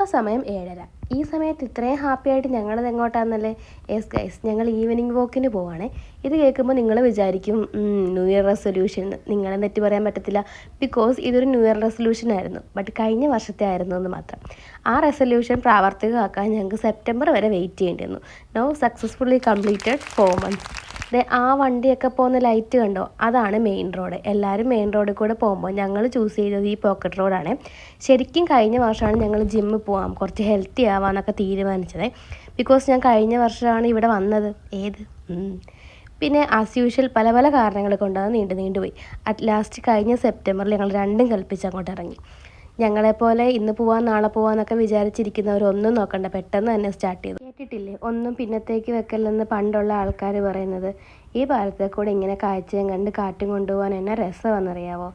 ഇപ്പോൾ സമയം 7:30. ഈ സമയത്ത് ഇത്രയും ഹാപ്പി ആയിട്ട് ഞങ്ങളത് എങ്ങോട്ടാണെന്നല്ലേ? യെസ് ഗൈസ്, ഞങ്ങൾ ഈവനിങ് വാക്കിന് പോവാണേ. ഇത് കേൾക്കുമ്പോൾ നിങ്ങൾ വിചാരിക്കും ന്യൂ ഇയർ റെസൊല്യൂഷൻ എന്ന്. നിങ്ങളെ തെറ്റ് പറയാൻ പറ്റത്തില്ല, ബിക്കോസ് ഇതൊരു ന്യൂ ഇയർ റെസൊല്യൂഷൻ ആയിരുന്നു. ബട്ട് കഴിഞ്ഞ വർഷത്തെ ആയിരുന്നു എന്ന് മാത്രം. ആ റെസൊല്യൂഷൻ പ്രാവർത്തികമാക്കാൻ ഞങ്ങൾക്ക് സെപ്റ്റംബർ വരെ വെയിറ്റ് ചെയ്യേണ്ടി വന്നു. No successfully completed 4 months. ആ വണ്ടിയൊക്കെ പോകുന്ന ലൈറ്റ് കണ്ടോ? അതാണ് മെയിൻ റോഡ്. എല്ലാവരും മെയിൻ റോഡിൽ കൂടെ പോകുമ്പോൾ ഞങ്ങൾ ചൂസ് ചെയ്തത് ഈ പോക്കറ്റ് റോഡാണ്. ശരിക്കും കഴിഞ്ഞ വർഷമാണ് ഞങ്ങൾ ജിമ്മിൽ പോകാം, കുറച്ച് ഹെൽത്തി ആവാമെന്നൊക്കെ തീരുമാനിച്ചത്. ബിക്കോസ് ഞാൻ കഴിഞ്ഞ വർഷമാണ് ഇവിടെ വന്നത്. പിന്നെ ആസ് യൂഷ്വൽ പല പല കാരണങ്ങൾ കൊണ്ടാണ് നീണ്ടുപോയി. അറ്റ് ലാസ്റ്റ് കഴിഞ്ഞ സെപ്റ്റംബറിൽ ഞങ്ങൾ രണ്ടും കൽപ്പിച്ച് അങ്ങോട്ട് ഇറങ്ങി. ഞങ്ങളെപ്പോലെ ഇന്ന് പോവാം നാളെ പോവാന്നൊക്കെ വിചാരിച്ചിരിക്കുന്നവരൊന്നും നോക്കണ്ട, പെട്ടെന്ന് തന്നെ സ്റ്റാർട്ട് ചെയ്തു. കേട്ടിട്ടില്ലേ, ഒന്നും പിന്നത്തേക്ക് വെക്കല്ലെന്ന് പണ്ടുള്ള ആൾക്കാർ പറയുന്നത്? ഈ പാലത്തെ കൂടെ ഇങ്ങനെ കാഴ്ചയും കണ്ട് കാറ്റും കൊണ്ടുപോകാൻ എന്നാ രസമാണെന്നറിയാവോ?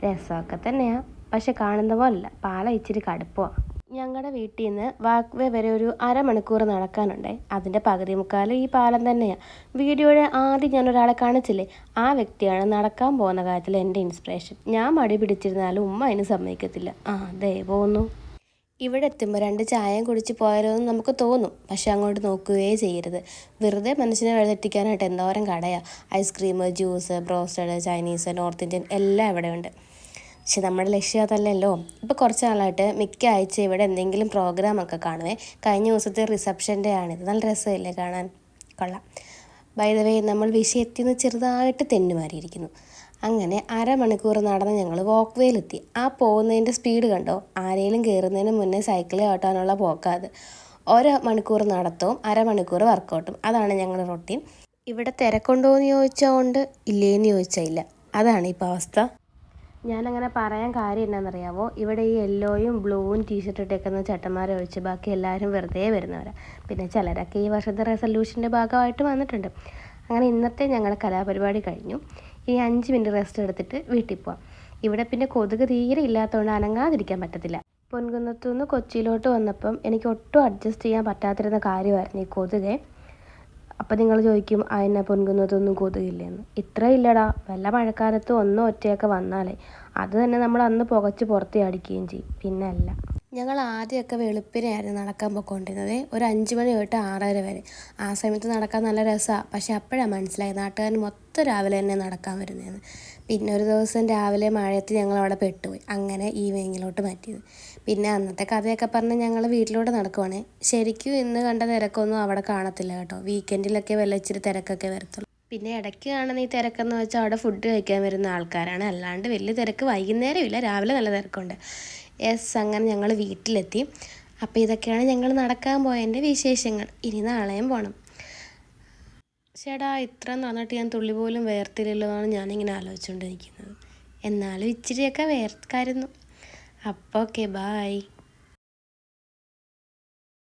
രസമൊക്കെ തന്നെയാണ്, പക്ഷെ കാണുന്ന പോലല്ല. പാലം ഇച്ചിരി കടുപ്പമാണ്. ഞങ്ങളുടെ വീട്ടിൽ നിന്ന് വാക്ക് വേ വരെ ഒരു അരമണിക്കൂർ നടക്കാനുണ്ടേ. അതിൻ്റെ പകുതി മുക്കാലും ഈ പാലം തന്നെയാണ്. വീഡിയോയുടെ ആദ്യം ഞാനൊരാളെ കാണിച്ചില്ലേ, ആ വ്യക്തിയാണ് നടക്കാൻ പോകുന്ന കാര്യത്തിൽ എൻ്റെ ഇൻസ്പിറേഷൻ. ഞാൻ മടി പിടിച്ചിരുന്നാലും ഉമ്മ അതിന് സമ്മതിക്കത്തില്ല. ദേ പോന്നു. ഇവിടെ എത്തുമ്പോൾ 2 ചായയും കുടിച്ച് പോയാലോ എന്ന് നമുക്ക് തോന്നും, പക്ഷെ അങ്ങോട്ട് നോക്കുകയേ ചെയ്യരുത്. വെറുതെ മനുഷ്യനെ വഴിതെറ്റിക്കാനായിട്ട് എന്തോരം കടയാണ്. Ice cream, juice, broasted, Chinese, north Indian എല്ലാം ഇവിടെ ഉണ്ട്. പക്ഷെ നമ്മുടെ ലക്ഷ്യം അതല്ലല്ലോ. ഇപ്പോൾ കുറച്ച് നാളായിട്ട് മിക്ക ആഴ്ച ഇവിടെ എന്തെങ്കിലും പ്രോഗ്രാമൊക്കെ കാണുവേ. കഴിഞ്ഞ ദിവസത്തെ റിസപ്ഷൻ്റെ ആണിത്. നല്ല രസമില്ലേ കാണാൻ? കൊള്ളാം. ബൈ ദ വേ, നമ്മൾ വിഷയത്തിൽ നിന്ന് ചെറുതായിട്ട് തെന്നുമാറിയിരിക്കുന്നു. അങ്ങനെ അരമണിക്കൂർ നടന്ന് ഞങ്ങൾ വാക്ക് വേയിലെത്തി. ആ പോകുന്നതിൻ്റെ സ്പീഡ് കണ്ടോ? ആരെങ്കിലും കയറുന്നതിന് മുന്നേ സൈക്കിൾ ഓട്ടാനുള്ള പോക്കാത്. 1 മണിക്കൂർ നടത്തവും അരമണിക്കൂർ വർക്കൗട്ടും, അതാണ് ഞങ്ങളുടെ റൊട്ടീൻ. ഇവിടെ തിരക്കുണ്ടോ എന്ന് ചോദിച്ചാൽ ഉണ്ട്, ഇല്ലേന്ന് ചോദിച്ചാൽ ഇല്ല. അതാണ് ഇപ്പോൾ അവസ്ഥ. ഞാനങ്ങനെ പറയാൻ കാര്യം എന്നാണെന്നറിയാമോ? ഇവിടെ ഈ യെല്ലോയും ബ്ലൂവും ടീഷർട്ട് ഇട്ടേക്കുന്ന ചേട്ടന്മാരെ ഒഴിച്ച് ബാക്കി എല്ലാവരും വെറുതെ വരുന്നവരാണ്. പിന്നെ ചിലരൊക്കെ ഈ വർഷത്തെ റെസൊല്യൂഷൻ്റെ ഭാഗമായിട്ട് വന്നിട്ടുണ്ട്. അങ്ങനെ ഇന്നത്തെ ഞങ്ങളുടെ കലാപരിപാടി കഴിഞ്ഞു. ഇനി 5 മിനിറ്റ് റെസ്റ്റ് എടുത്തിട്ട് വീട്ടിൽ പോവാം. ഇവിടെ പിന്നെ കൊതുക് തീരെ ഇല്ലാത്തതുകൊണ്ട് അനങ്ങാതിരിക്കാൻ പറ്റത്തില്ല. പൊൻകുന്നത്തു നിന്ന് കൊച്ചിയിലോട്ട് വന്നപ്പം എനിക്ക് ഒട്ടും അഡ്ജസ്റ്റ് ചെയ്യാൻ പറ്റാത്തിരുന്ന കാര്യമായിരുന്നു ഈ കൊതുകെ. അപ്പം നിങ്ങൾ ചോദിക്കും, അതിനെ പൊൻകുന്നത്തൊന്നും കൊതുകില്ലെന്ന്. ഇത്ര ഇല്ലടാ. വല്ല മഴക്കാലത്ത് ഒറ്റയൊക്കെ വന്നാലേ അത് തന്നെ നമ്മൾ അന്ന് പുകച്ച് പുറത്ത് അടിക്കുകയും ചെയ്യും. പിന്നെ അല്ല, ഞങ്ങൾ ആദ്യമൊക്കെ വെളുപ്പിനെയായിരുന്നു നടക്കാൻ പോയിക്കൊണ്ടിരുന്നത്. ഒരു 5 മണി തൊട്ട് 6:30 വരെ. ആ സമയത്ത് നടക്കാൻ നല്ല രസമാണ്. പക്ഷെ അപ്പോഴാണ് മനസ്സിലായത് നാട്ടുകാർ മൊത്തം രാവിലെ തന്നെ നടക്കാൻ വരുന്നതെന്ന്. പിന്നെ ഒരു ദിവസം രാവിലെ മഴയത്ത് ഞങ്ങൾ അവിടെ പെട്ടുപോയി. അങ്ങനെ ഈവനിങ്ങിലോട്ട് മാറ്റിയത്. പിന്നെ അന്നത്തെ കഥയൊക്കെ പറഞ്ഞ് ഞങ്ങൾ വീട്ടിലോട്ട് നടക്കുവാണേ. ശരിക്കും ഇന്ന് കണ്ട തിരക്കൊന്നും അവിടെ കാണത്തില്ല കേട്ടോ. വീക്കെൻഡിലൊക്കെ വല്ല ഇച്ചിരി തിരക്കൊക്കെ വരത്തുള്ളൂ. പിന്നെ ഇടയ്ക്ക് കാണുന്ന ഈ തിരക്കെന്ന് വെച്ചാൽ അവിടെ ഫുഡ് കഴിക്കാൻ വരുന്ന ആൾക്കാരാണ്. അല്ലാണ്ട് വലിയ തിരക്ക് വൈകുന്നേരം ഇല്ല, രാവിലെ നല്ല തിരക്കുണ്ട്. യെസ്, അങ്ങനെ ഞങ്ങൾ വീട്ടിലെത്തി. അപ്പോൾ ഇതൊക്കെയാണ് ഞങ്ങൾ നടക്കാൻ പോയതിൻ്റെ വിശേഷങ്ങൾ. ഇനി നാളെയും പോകണം. ചേട്ടാ, ഇത്ര നടന്നിട്ട് ഞാൻ തുള്ളി പോലും വേർത്തില്ലല്ലോ എന്നാണ് ഞാനിങ്ങനെ ആലോചിച്ചുകൊണ്ടിരിക്കുന്നത്. എന്നാലും ഇച്ചിരിയൊക്കെ വേർക്കായിരുന്നു. അപ്പോൾ ഓക്കെ, ബായ്.